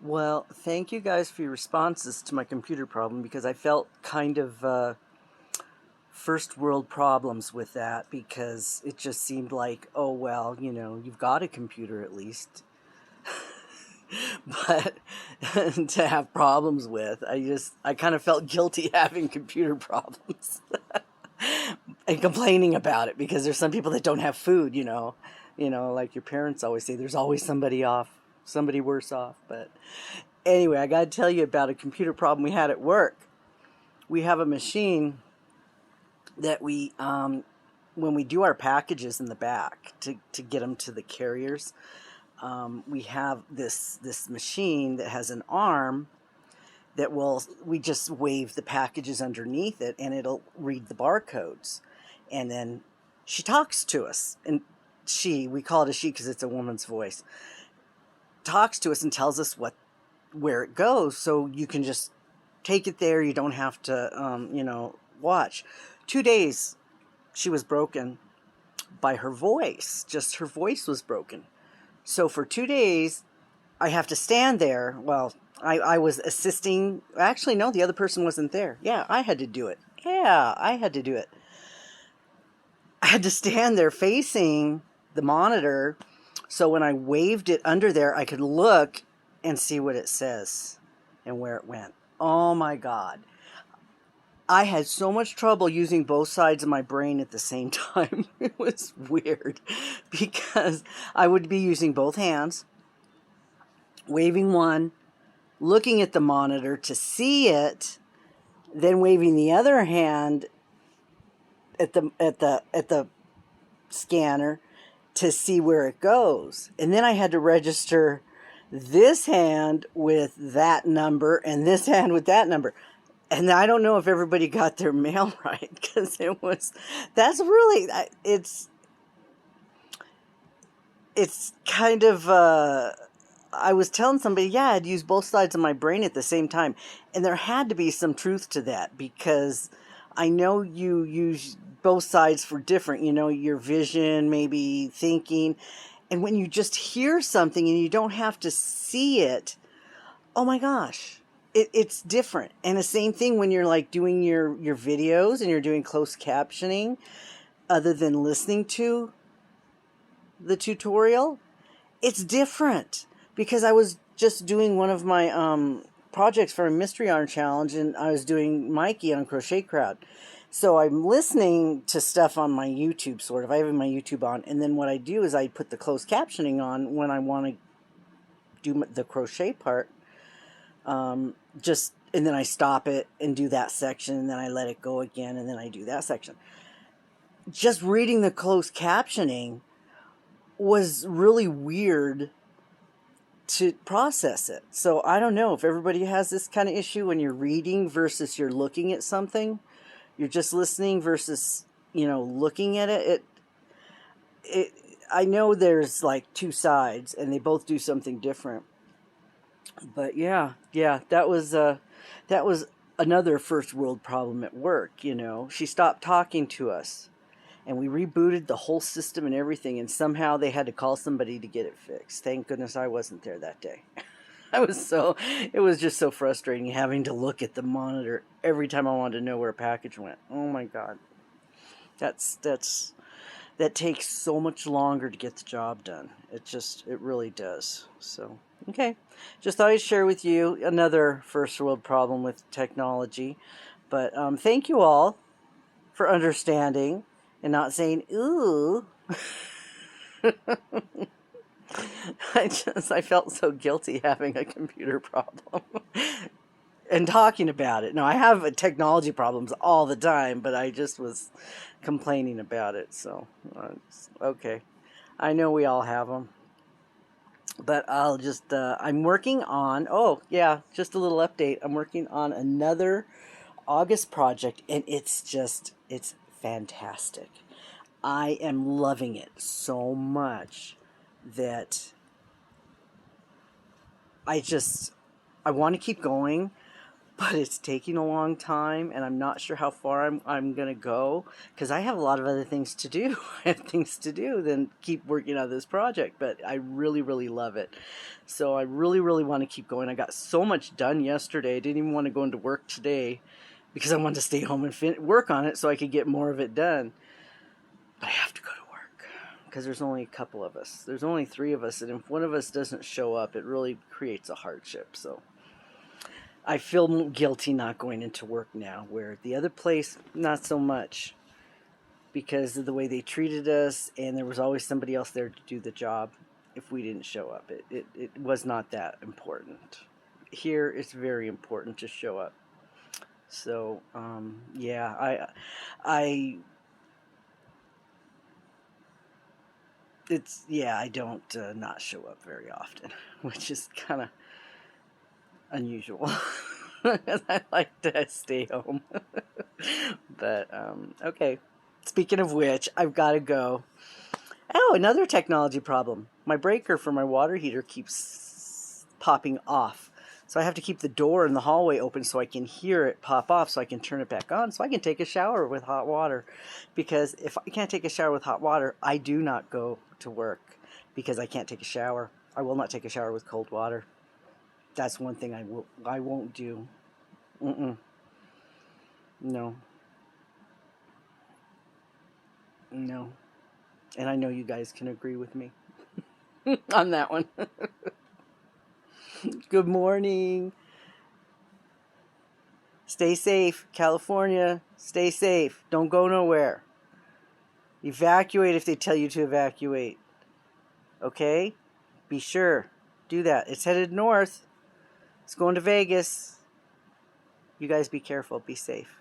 Well, thank you guys for your responses to my computer problem because I felt kind of first world problems with that because it just seemed like, oh, well, you've got a computer at least. But to have problems with, I kind of felt guilty having computer problems and complaining about it because there's some people that don't have food, like your parents always say, there's always somebody worse off. But anyway, I got to tell you about a computer problem we had at work. We have a machine that when we do our packages in the back to get them to the carriers, we have this machine that has an arm that we just wave the packages underneath it and it'll read the barcodes. And then she talks to us. And we call it a she because it's a woman's voice, talks to us and tells us where it goes. So you can just take it there. You don't have to, watch. 2 days she was broken by her voice. Just her voice was broken. So for 2 days, I have to stand there. Well, I was assisting. Actually, no, the other person wasn't there. Yeah, I had to do it. Yeah, I had to do it. I had to stand there facing the monitor. So when I waved it under there, I could look and see what it says and where it went. Oh my God. I had so much trouble using both sides of my brain at the same time. It was weird because I would be using both hands, waving one, looking at the monitor to see it, then waving the other hand at the scanner to see where it goes. And then I had to register this hand with that number and this hand with that number. And I don't know if everybody got their mail right because it's kind of, I was telling somebody, yeah, I'd use both sides of my brain at the same time. And there had to be some truth to that because I know you use both sides for different, your vision, maybe thinking. And when you just hear something and you don't have to see it, oh my gosh, it's different. And the same thing when you're like doing your videos and you're doing closed captioning, other than listening to the tutorial, it's different because I was just doing one of my projects for a Mystery Yarn Challenge and I was doing Mikey on Crochet Crowd. So I'm listening to stuff on my YouTube, sort of. I have my YouTube on, and then what I do is I put the closed captioning on when I want to do the crochet part. And then I stop it and do that section, and then I let it go again, and then I do that section. Just reading the closed captioning was really weird to process it. So I don't know if everybody has this kind of issue when you're reading versus you're looking at something. You're just listening versus, looking at it. I know there's like two sides and they both do something different. But yeah, that was another first world problem at work, She stopped talking to us and we rebooted the whole system and everything, and somehow they had to call somebody to get it fixed. Thank goodness I wasn't there that day. It was just so frustrating having to look at the monitor every time I wanted to know where a package went. Oh my God. That takes so much longer to get the job done. It really does. So, okay. Just thought I'd share with you another first world problem with technology. But thank you all for understanding and not saying, ooh. I felt so guilty having a computer problem and talking about it. Now, I have technology problems all the time, but I just was complaining about it. So, okay. I know we all have them. But I'm working on, oh, yeah, just a little update. I'm working on another August project, and it's fantastic. I am loving it so much that I want to keep going, but it's taking a long time, and I'm not sure how far I'm gonna go because I have a lot of other things to do. I have things to do than keep working on this project, but I really, really love it. So I really, really want to keep going. I got so much done yesterday. I didn't even want to go into work today because I wanted to stay home and work on it so I could get more of it done. But I have to go to work because there's only a couple of us. There's only 3 of us, and if one of us doesn't show up, it really creates a hardship. So I feel guilty not going into work now, where the other place, not so much, because of the way they treated us, and there was always somebody else there to do the job if we didn't show up. It was not that important. Here, it's very important to show up. So, yeah, I don't not show up very often, which is kind of unusual. I like to stay home. But, okay. Speaking of which, I've got to go. Oh, another technology problem. My breaker for my water heater keeps popping off. So I have to keep the door in the hallway open so I can hear it pop off so I can turn it back on so I can take a shower with hot water. Because if I can't take a shower with hot water, I do not go to work because I can't take a shower. I will not take a shower with cold water. That's one thing I won't do. Mm-mm. No. No. And I know you guys can agree with me on that one. Good morning. Stay safe. California, stay safe. Don't go nowhere. Evacuate if they tell you to evacuate. Okay? Be sure. Do that. It's headed north. It's going to Vegas. You guys be careful. Be safe.